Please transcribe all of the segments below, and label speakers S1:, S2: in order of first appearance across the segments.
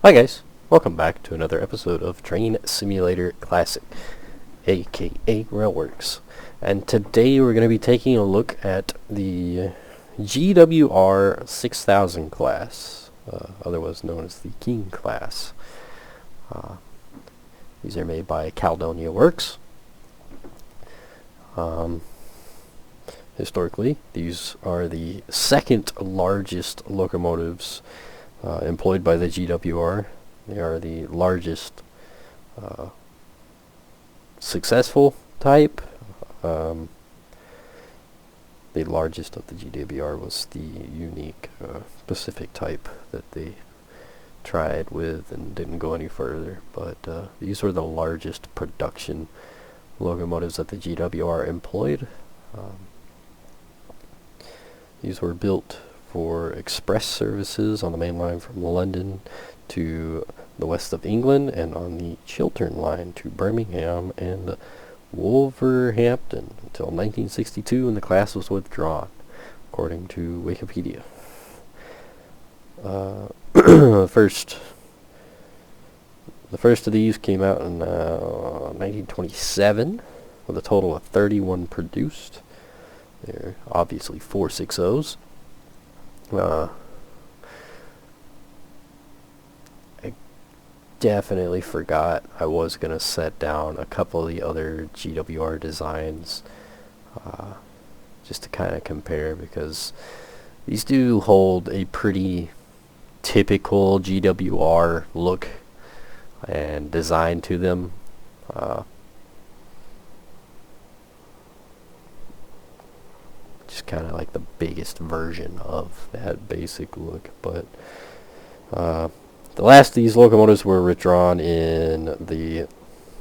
S1: Hi guys, welcome back to another episode of Train Simulator Classic, aka Railworks. And today we're going to be taking a look at the GWR 6000 class, otherwise known as the King class. These are made by Caledonia Works. Historically, these are the second largest locomotives employed by the GWR. They are the largest successful type. The largest of the GWR was the unique Pacific type that they tried with and didn't go any further. But these were the largest production locomotives that the GWR employed. These were built for express services on the main line from London to the west of England, and on the Chiltern line to Birmingham and Wolverhampton until 1962, when the class was withdrawn, according to Wikipedia. The first of these came out in 1927, with a total of 31 produced. They're obviously 460s. I definitely forgot I was going to set down a couple of the other GWR designs just to kind of compare, because these do hold a pretty typical GWR look and design to them. Just kind of like the biggest version of that basic look. But the last of these locomotives were withdrawn in the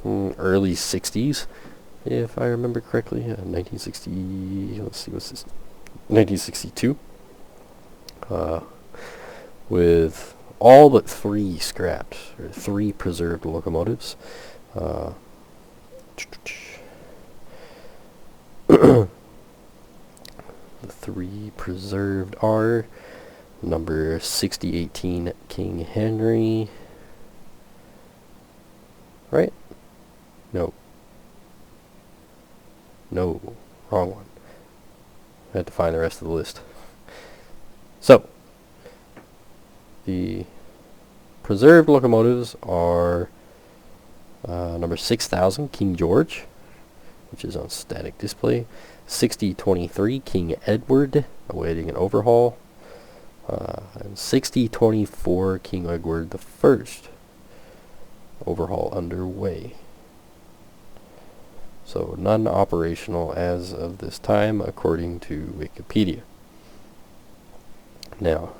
S1: early 60s, if I remember correctly. 1960, let's see, what's this? 1962. With all but 3 scrapped, or 3 preserved locomotives. The 3 preserved are number 6018 King Henry. Right? No, wrong one. I had to find the rest of the list. So, the preserved locomotives are number 6000 King George, which is on static display. 6023 King Edward, awaiting an overhaul. And 6024 King Edward the First, overhaul underway. So none operational as of this time, according to Wikipedia. Now,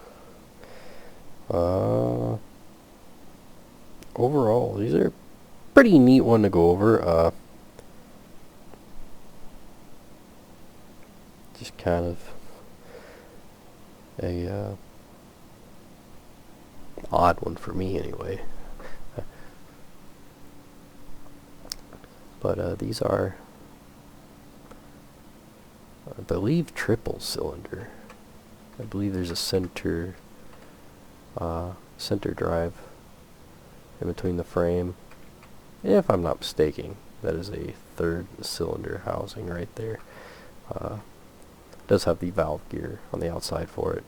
S1: overall, these are pretty neat one to go over. Just kind of a odd one for me anyway. But these are, I believe, triple cylinder. I believe there's a center drive in between the frame. If I'm not mistaken, that is a 3rd cylinder housing right there. Does have the valve gear on the outside for it.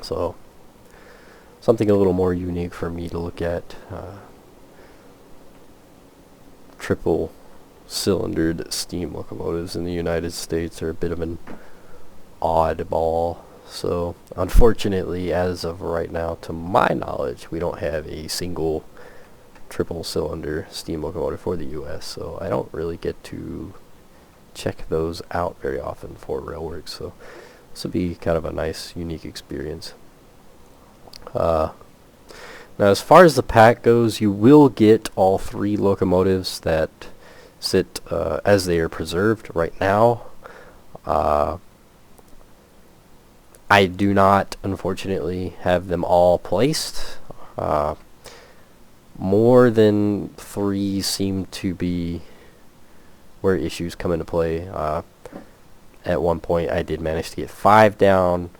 S1: So something a little more unique for me to look at. Triple cylindered steam locomotives in the United States are a bit of an oddball. So unfortunately, as of right now, to my knowledge, we don't have a single triple cylinder steam locomotive for the US, so I don't really get to check those out very often for Railworks, so this will be kind of a nice, unique experience. Now, as far as the pack goes, you will get all 3 locomotives that sit as they are preserved right now. I do not, unfortunately, have them all placed. More than 3 seem to be where issues come into play. At one point, I did manage to get 5 down.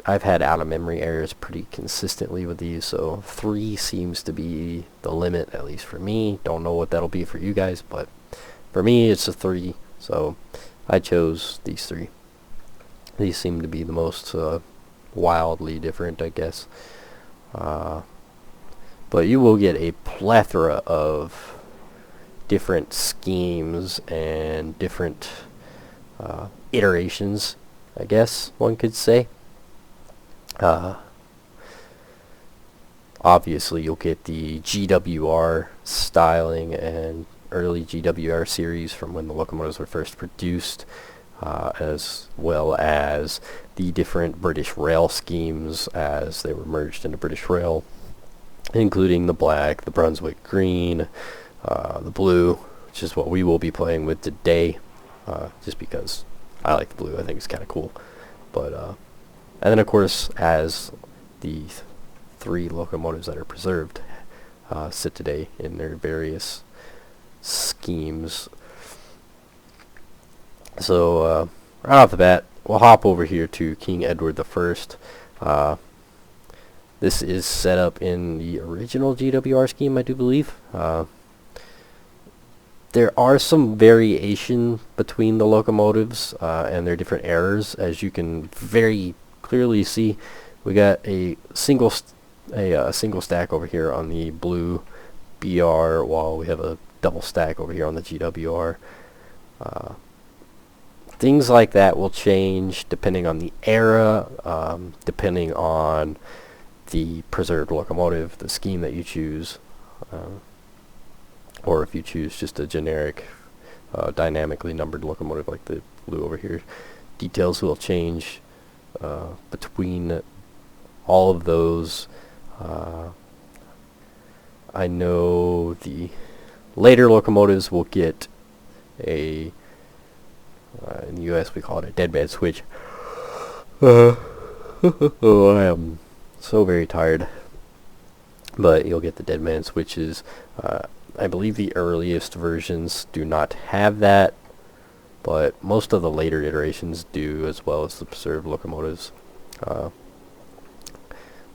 S1: I've had out of memory errors pretty consistently with these, so 3 seems to be the limit, at least for me. Don't know what that'll be for you guys, but for me it's a 3, so I chose these 3. These seem to be the most wildly different, I guess. But you will get a plethora of different schemes and different iterations, I guess one could say. Obviously you'll get the GWR styling and early GWR series from when the locomotives were first produced, as well as the different British Rail schemes as they were merged into British Rail, including the black, the Brunswick green, the blue, which is what we will be playing with today, just because I like the blue. I think it's kind of cool. But and then of course, as the 3 locomotives that are preserved sit today in their various schemes. So right off the bat, we'll hop over here to King Edward I. This is set up in the original GWR scheme, I do believe. There are some variation between the locomotives and their different errors, as you can very clearly see. We got a single stack over here on the blue BR, while we have a double stack over here on the GWR. Things like that will change depending on the era, depending on the preserved locomotive, the scheme that you choose, or if you choose just a generic dynamically numbered locomotive like the blue over here. Details will change between all of those. I know the later locomotives will get a in the US we call it a deadman switch. Oh, I am so very tired. But you'll get the deadman switches. I believe the earliest versions do not have that, but most of the later iterations do, as well as the preserved locomotives.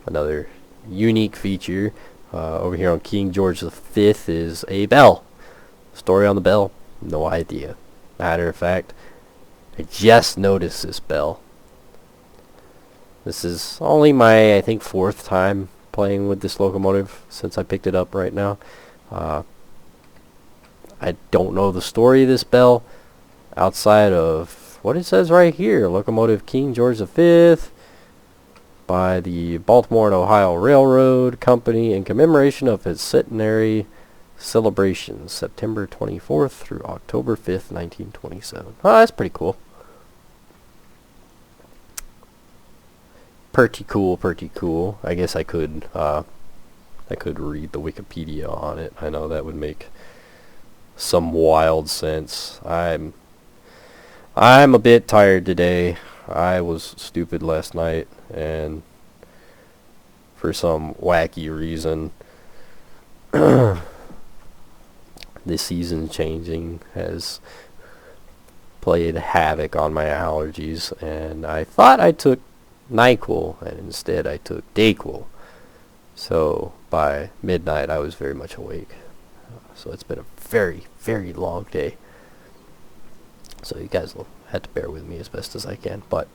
S1: Another unique feature over here on King George V is a bell. Story on the bell? No idea. Matter of fact, I just noticed this bell. This is only my, I think, 4th time playing with this locomotive since I picked it up right now. I don't know the story of this bell outside of what it says right here. Locomotive King George V by the Baltimore and Ohio Railroad Company in commemoration of its centenary celebrations, September 24th through October 5th, 1927. Oh, that's pretty cool. Pretty cool. I guess I could read the Wikipedia on it. I know that would make some wild sense. I'm a bit tired today. I was stupid last night, and for some wacky reason the season changing has played havoc on my allergies, and I thought I took NyQuil, and instead I took DayQuil. So by midnight I was very much awake. So it's been a very, very long day. So you guys will have to bear with me as best as I can. But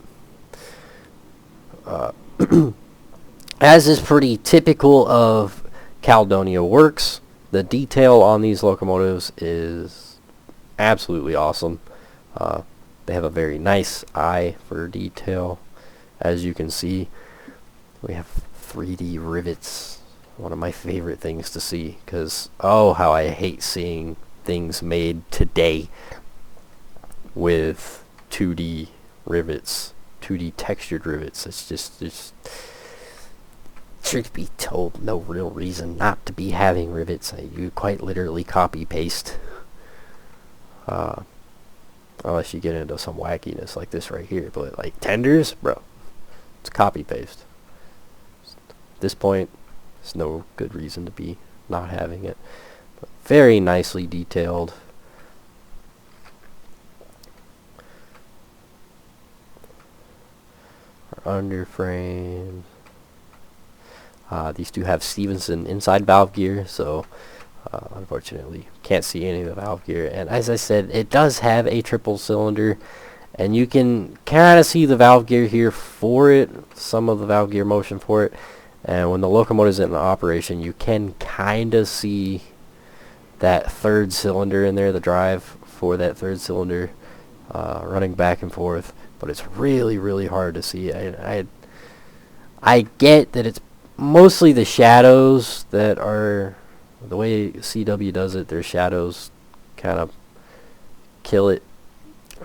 S1: as is pretty typical of Caledonia Works, the detail on these locomotives is absolutely awesome. They have a very nice eye for detail. As you can see, we have 3D rivets. One of my favorite things to see, because oh, how I hate seeing things made today with 2D rivets, 2D textured rivets. It's just truth be told, no real reason not to be having rivets. You quite literally copy paste, unless you get into some wackiness like this right here. But like tenders, bro, it's copy paste. At this point, there's no good reason to be not having it. But very nicely detailed. Under frames. These two have Stevenson inside valve gear, so unfortunately can't see any of the valve gear. And as I said, it does have a triple cylinder, and you can kind of see the valve gear here for it, some of the valve gear motion for it. And when the locomotive is in operation, you can kind of see that third cylinder in there, the drive for that third cylinder running back and forth. But it's really, really hard to see. I get that it's mostly the shadows that are, the way CW does it, their shadows kind of kill it.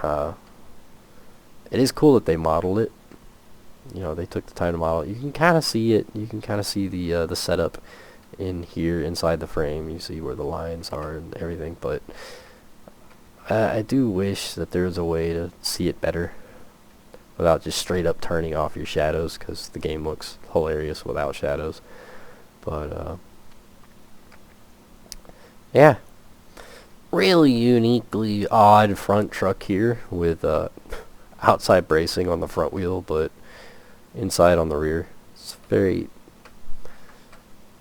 S1: It is cool that they modeled it. You know, they took the time to model it. You can kind of see it. You can kind of see the setup in here inside the frame. You see where the lines are and everything. But I do wish that there was a way to see it better without just straight up turning off your shadows, because the game looks hilarious without shadows. But yeah, really uniquely odd front truck here with outside bracing on the front wheel, but inside on the rear. It's a very,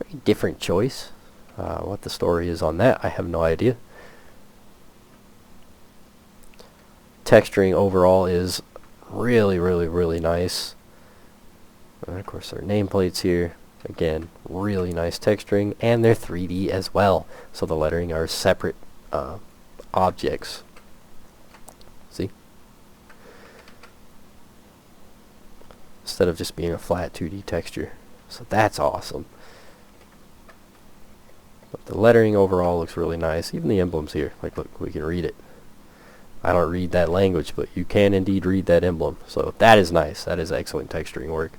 S1: very different choice. What the story is on that, I have no idea. Texturing overall is really, really, really nice. And of course, our nameplates here, again, really nice texturing, and they're 3D as well, so the lettering are separate objects. See? Instead of just being a flat 2D texture. So that's awesome. But the lettering overall looks really nice. Even the emblems here, like, look, we can read it. I don't read that language, but you can indeed read that emblem. So that is nice. That is excellent texturing work.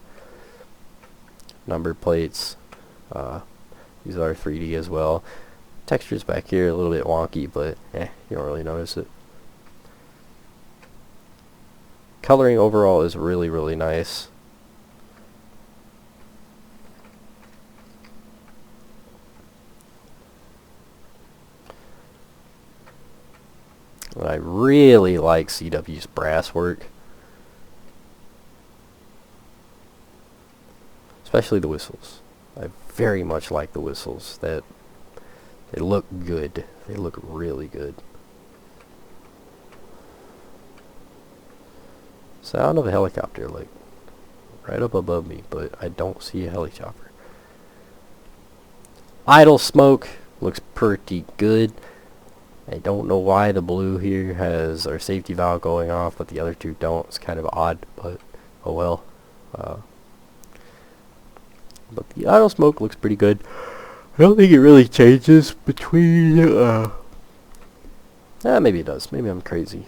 S1: Number plates. These are 3D as well. Textures back here a little bit wonky, but you don't really notice it. Coloring overall is really, really nice. I really like CW's brass work, especially the whistles. I very much like the whistles. That they look good. They look really good. Sound of a helicopter, like right up above me, but I don't see a helicopter. Idle smoke looks pretty good. I don't know why the blue here has our safety valve going off, but the other two don't. It's kind of odd, but oh well. But the idle smoke looks pretty good. I don't think it really changes between... maybe it does. Maybe I'm crazy.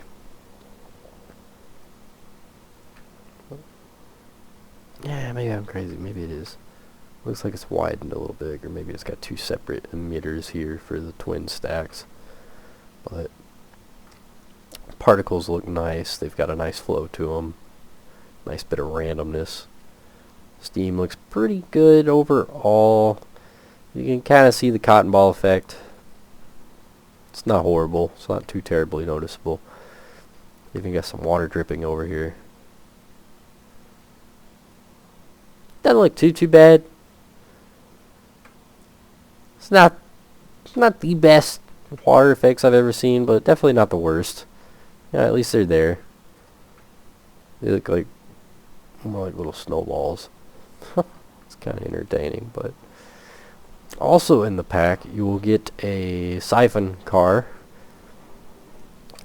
S1: Yeah, maybe I'm crazy. Maybe it is. Looks like it's widened a little bit, or maybe it's got two separate emitters here for the twin stacks. But particles look nice. They've got a nice flow to them. Nice bit of randomness. Steam looks pretty good overall. You can kind of see the cotton ball effect. It's not horrible. It's not too terribly noticeable. Even got some water dripping over here. Doesn't look too bad. It's not the best water effects I've ever seen, but definitely not the worst. Yeah, at least they're there. They look like more like little snowballs. It's kind of entertaining. But also in the pack, you will get a siphon car.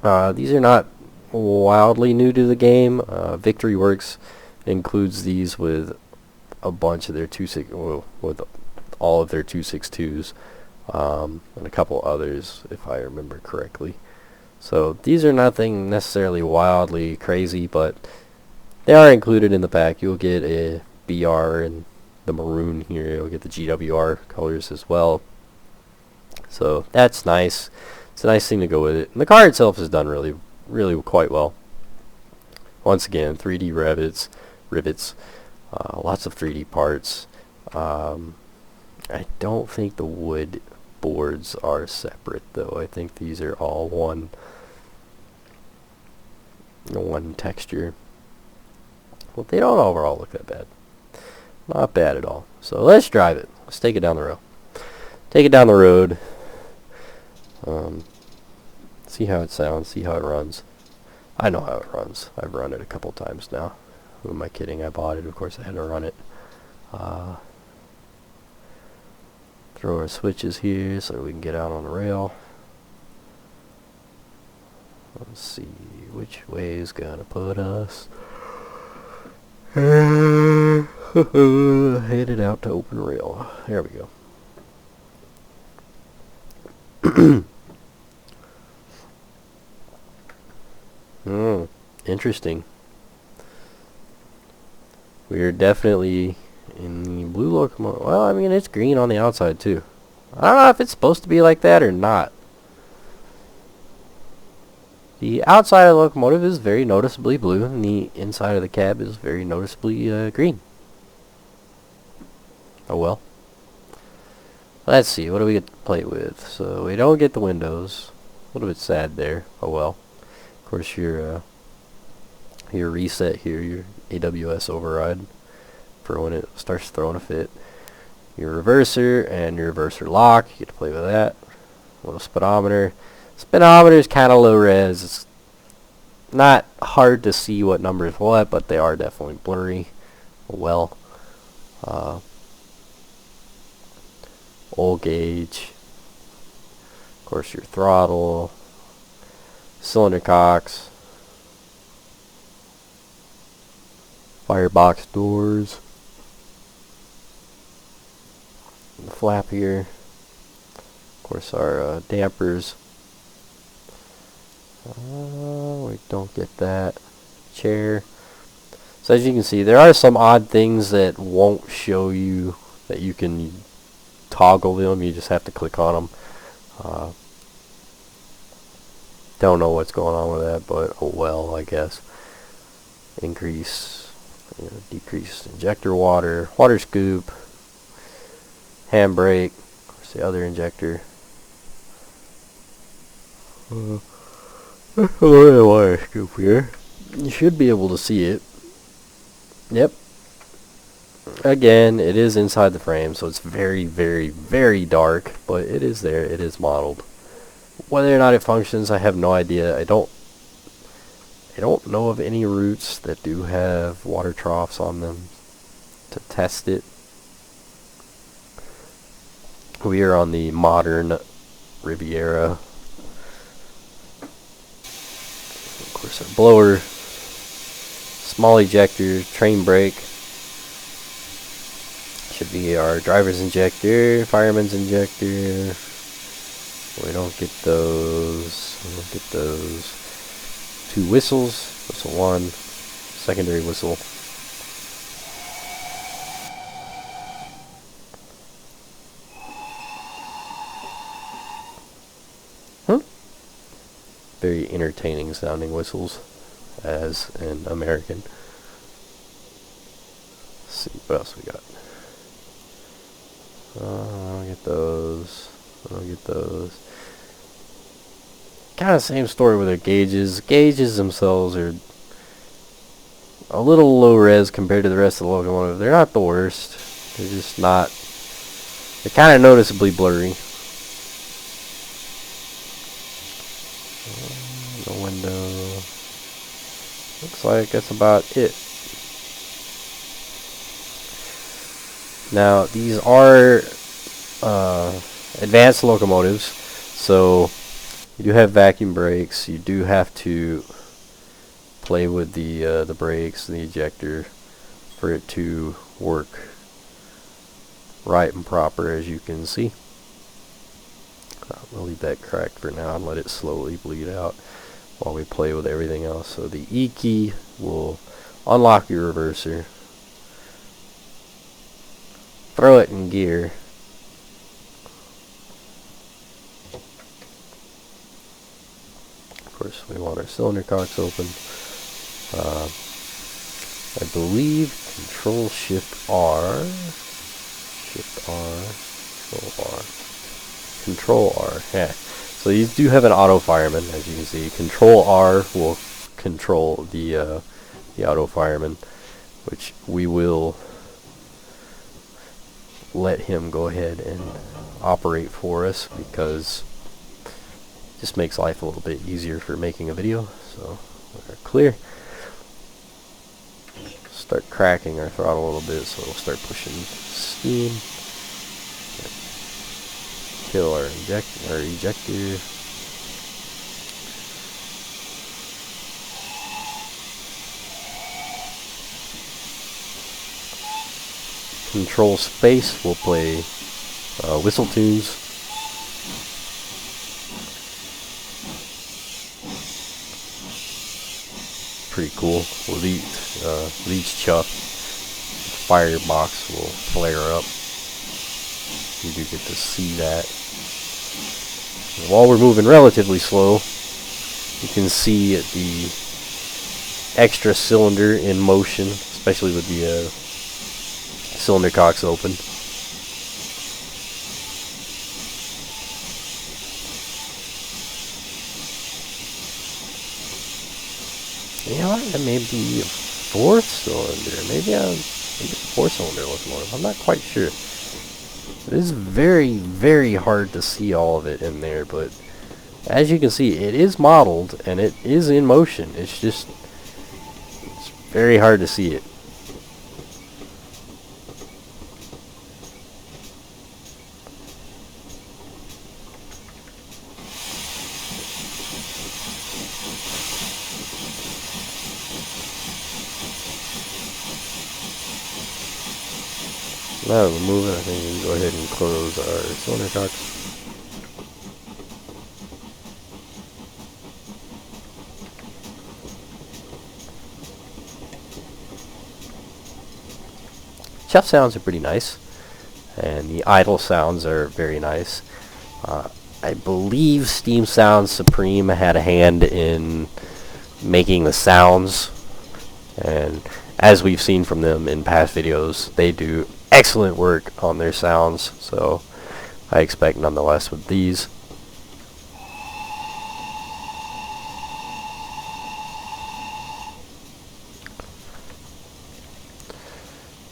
S1: These are not wildly new to the game. Victory Works includes these with a bunch of their with all of their 262s. And a couple others, if I remember correctly. So these are nothing necessarily wildly crazy, but they are included in the pack. You'll get a BR and the maroon here. You'll get the GWR colors as well. So that's nice. It's a nice thing to go with it. And the car itself is done really, really quite well. Once again, 3D rivets, lots of 3D parts. I don't think the wood boards are separate, though. I think these are all one texture. Well, they don't overall look that bad. Not bad at all. So let's drive it. Let's take it down the road. Take it down the road. See how it sounds. See how it runs. I know how it runs. I've run it a couple times now. Who am I kidding? I bought it. Of course, I had to run it. Throw our switches here so we can get out on the rail. Let's see which way is gonna put us. Headed out to open rail. There we go. Interesting. We're definitely in the blue locomotive. Well, I mean, it's green on the outside too. I don't know if it's supposed to be like that or not. The outside of the locomotive is very noticeably blue, and the inside of the cab is very noticeably green. Oh well. Let's see, what do we get to play with? So we don't get the windows. A little bit sad there. Oh well. Of course, your reset here, your AWS override, for when it starts throwing a fit. Your reverser and your reverser lock, you get to play with that. A little speedometer. Speedometer is kind of low res. It's not hard to see what number is what, but they are definitely blurry. Well, oil gauge. Of course, your throttle, cylinder cocks, firebox doors, the flap here. Of course, our dampers. We don't get that. Chair. So as you can see, there are some odd things that won't show you that you can toggle them. You just have to click on them. Don't know what's going on with that, but oh well, I guess. Increase, decrease injector water, water scoop, handbrake, of course the other injector. Water scoop here. You should be able to see it. Yep. Again, it is inside the frame, so it's very, very, very dark, but it is there. It is modeled. Whether or not it functions, I have no idea. I don't know of any routes that do have water troughs on them to test it. We are on the modern Riviera. Of course, our blower, small ejector, train brake. Should be our driver's injector, fireman's injector. We don't get those. We don't get those. 2 whistles. Whistle 1. Secondary whistle. Very entertaining sounding whistles as an American. Let's see what else we got. I don't get those. I don't get those. Kind of same story with their gauges. Gauges themselves are a little low res compared to the rest of the locomotive. They're not the worst. They're just not. They're kind of noticeably blurry. The window. Looks like that's about it. Now these are advanced locomotives, so you do have vacuum brakes. You do have to play with the brakes and the ejector for it to work right and proper, as you can see. We'll leave that cracked for now and let it slowly bleed out while we play with everything else. So the E key will unlock your reverser, throw it in gear, of course we want our cylinder cocks open. I believe Control Shift R, Control R, yeah. So these do have an auto fireman, as you can see. Control R will control the auto fireman. which we will let him go ahead and operate for us because it just makes life a little bit easier for making a video. So we're clear. Start cracking our throttle a little bit so it'll start pushing steam. Kill our ejector. Control space, we'll play whistle tunes. Pretty cool. With each chuff, the firebox will flare up. You do get to see that. And while we're moving relatively slow, you can see the extra cylinder in motion, especially with the cylinder cocks open. You know what? That may be a fourth cylinder. Maybe the fourth cylinder locomotive. I'm not quite sure. It is very, very hard to see all of it in there, but as you can see, it is modeled and it is in motion. It's very hard to see it. Now that we're moving, I think we can go ahead and close our cylinder cocks. Chuff sounds are pretty nice, and the idle sounds are very nice. I believe Steam Sound Supreme had a hand in making the sounds, and as we've seen from them in past videos, they do excellent work on their sounds, so I expect nonetheless with these.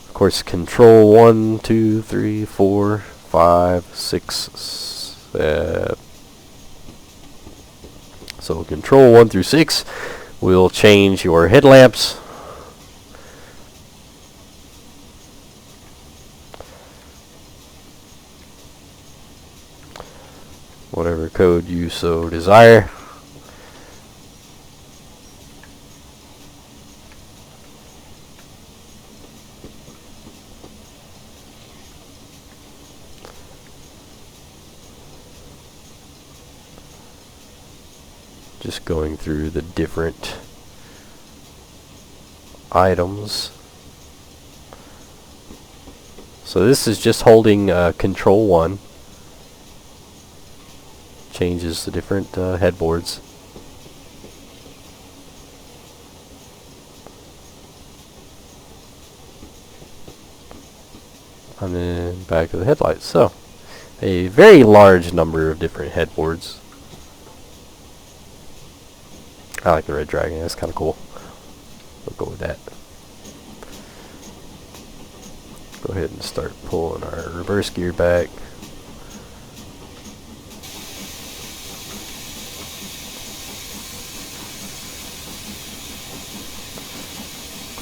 S1: Of course, control 1, 2, 3, 4, 5, 6, 7. So control 1 through 6 will change your headlamps. Whatever code you so desire. Just going through the different items. So this is just holding control 1. Changes the different headboards. And then back to the headlights. So, a very large number of different headboards. I like the red dragon, that's kind of cool. We'll go with that. Go ahead and start pulling our reverse gear back.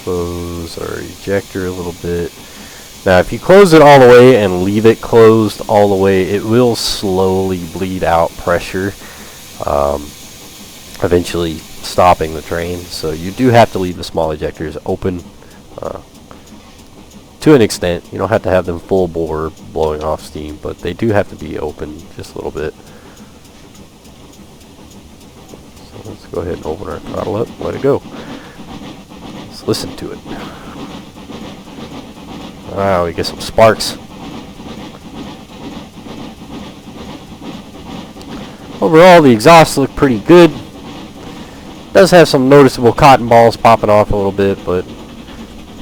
S1: Close our ejector a little bit. Now if you close it all the way and leave it closed all the way, it will slowly bleed out pressure, eventually stopping the train. So you do have to leave the small ejectors open to an extent. You don't have to have them full bore blowing off steam, but they do have to be open just a little bit. So let's go ahead and open our throttle up, let it go. Let's listen to it. Wow, we get some sparks. Overall, the exhausts look pretty good. Does have some noticeable cotton balls popping off a little bit, but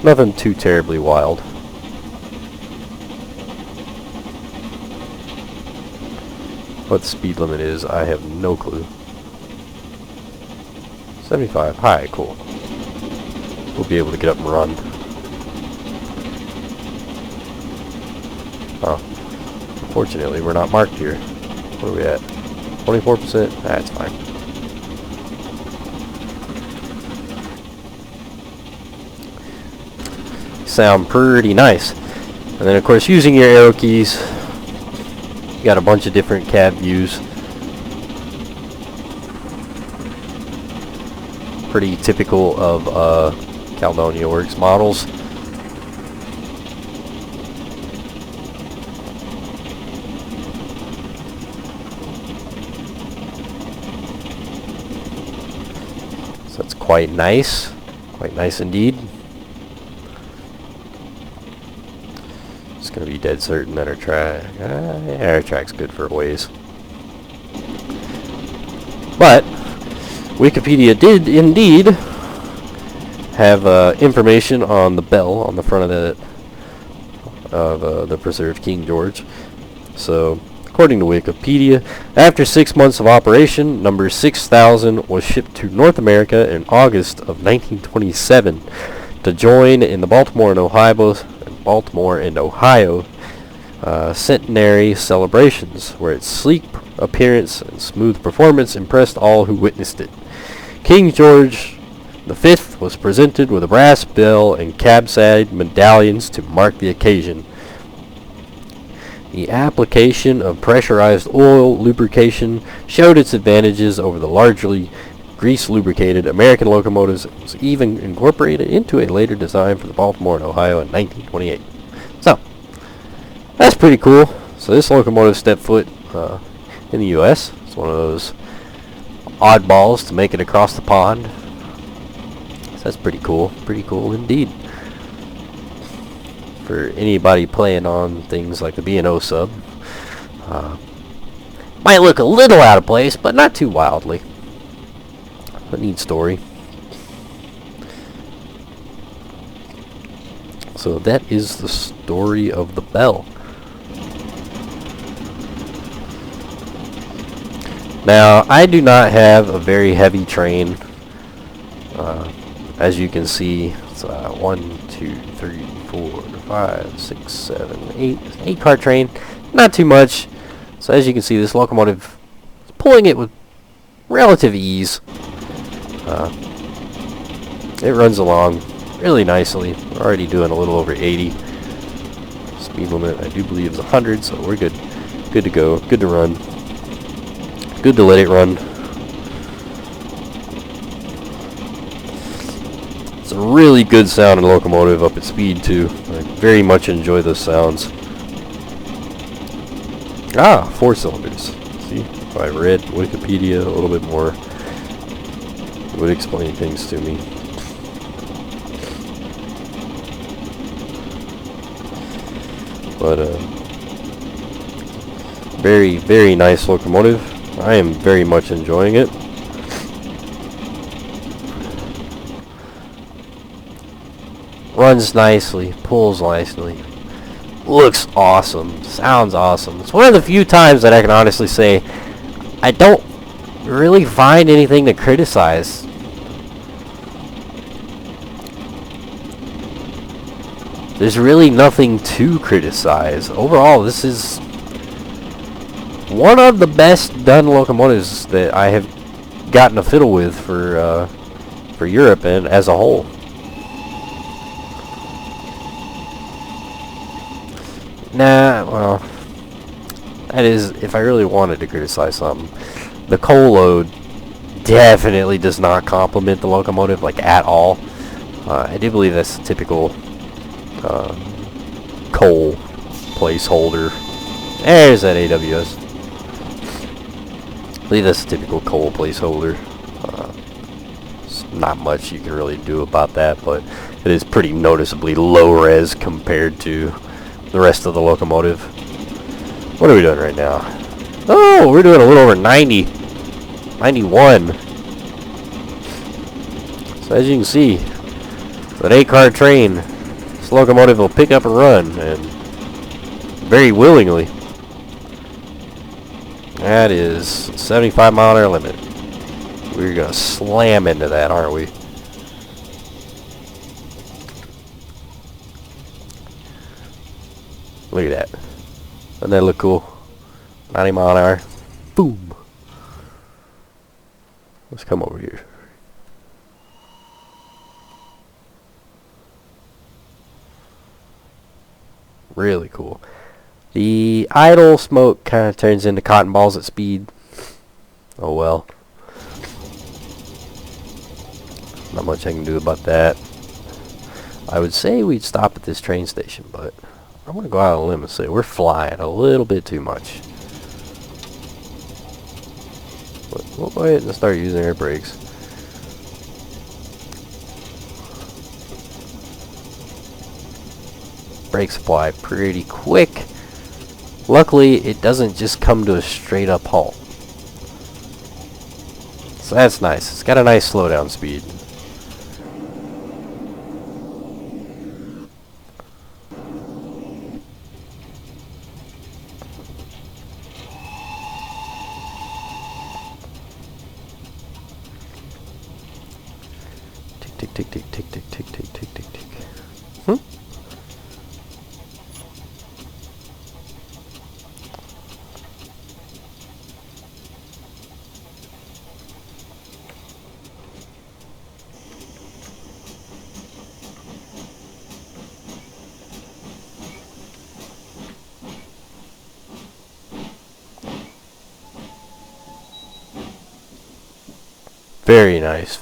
S1: nothing too terribly wild. What the speed limit is, I have no clue. 75. Hi, cool. We'll be able to get up and run. Oh, unfortunately, we're not marked here. What are we at? 24%? That's fine. Sound pretty nice. And then, of course, using your arrow keys, you got a bunch of different cab views. Pretty typical of Caledonia Works models. So that's quite nice indeed. It's gonna be dead certain that our track's good for a ways. But Wikipedia did indeed have information on the bell on the front of the preserved King George. So, according to Wikipedia, after 6 months of operation, number 6000 was shipped to North America in August of 1927 to join in the Baltimore and Ohio centenary celebrations, where its sleek appearance and smooth performance impressed all who witnessed it. King George V was presented with a brass bell and cabside medallions to mark the occasion. The application of pressurized oil lubrication showed its advantages over the largely grease-lubricated American locomotives. It was even incorporated into a later design for the Baltimore and Ohio in 1928. So, that's pretty cool. So this locomotive stepped foot in the U.S. It's one of those oddballs to make it across the pond. So that's pretty cool indeed. For anybody playing on things like the B&O sub, might look a little out of place, but not too wildly. A neat story. So that is the story of the bell. Now, I do not have a very heavy train. As you can see, it's 1, 2, 3, 4, 5, 6, 7, 8. 8-car train. Not too much. So as you can see, this locomotive is pulling it with relative ease. It runs along really nicely. We're already doing a little over 80. Speed limit, I do believe, is 100, so we're good. Good to go. Good to run. Good to let it run. It's a really good sounding locomotive up at speed too. I very much enjoy those sounds. 4 cylinders. See, if I read Wikipedia a little bit more, it would explain things to me. But very, very nice locomotive. I am very much enjoying it. Runs nicely, pulls nicely, looks awesome, sounds awesome. It's one of the few times that I can honestly say I don't really find anything to criticize. There's really nothing to criticize. Overall, this is one of the best done locomotives that I have gotten a fiddle with for Europe and as a whole. Nah, well, that is, if I really wanted to criticize something, the coal load definitely does not complement the locomotive, like, at all. I do believe that's a typical coal placeholder. There's that AWS. I believe that's a typical coal placeholder. Not much you can really do about that, but it is pretty noticeably low res compared to the rest of the locomotive. What are we doing right now? Oh, we're doing a little over 90. 91. So as you can see, that 8-car train, this locomotive will pick up and run, and very willingly. That is 75-mile-an-hour limit. We're gonna slam into that, aren't we? Look at that. Doesn't that look cool? 90 mile an hour. Boom. Let's come over here. Really cool. The idle smoke kind of turns into cotton balls at speed. Oh well. Not much I can do about that. I would say we'd stop at this train station, but I'm going to go out on a limb and say we're flying a little bit too much. But we'll go ahead and start using our brakes. Brakes apply pretty quick. Luckily, it doesn't just come to a straight up halt. So that's nice. It's got a nice slowdown speed. Tick, tick, tick, tick, tick, tick, tick, tick, tick, tick.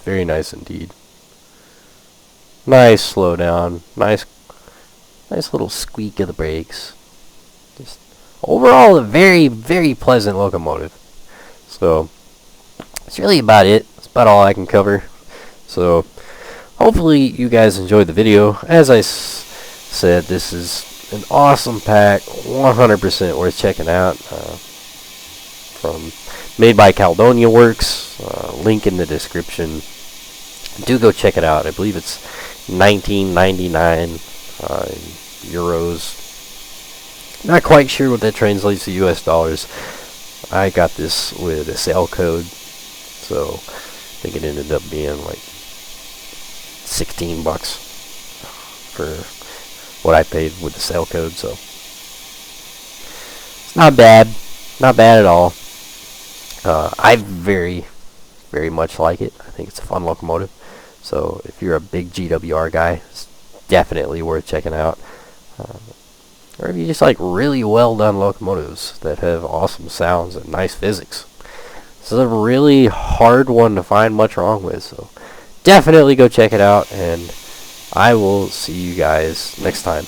S1: Very nice indeed. Nice slowdown, nice little squeak of the brakes. Just overall a very pleasant locomotive. So that's really about it. That's about all I can cover. So hopefully you guys enjoyed the video. As I said, this is an awesome pack, 100% worth checking out. From made by Caledonia Works. Link in the description. Do go check it out. I believe it's $19.99 euros. Not quite sure what that translates to US dollars. I got this with a sale code, so I think it ended up being like $16 for what I paid with the sale code. So it's not bad at all. I very much like it. I think it's a fun locomotive. So if you're a big GWR guy, it's definitely worth checking out. Or if you just like really well done locomotives that have awesome sounds and nice physics. This is a really hard one to find much wrong with. So definitely go check it out, and I will see you guys next time.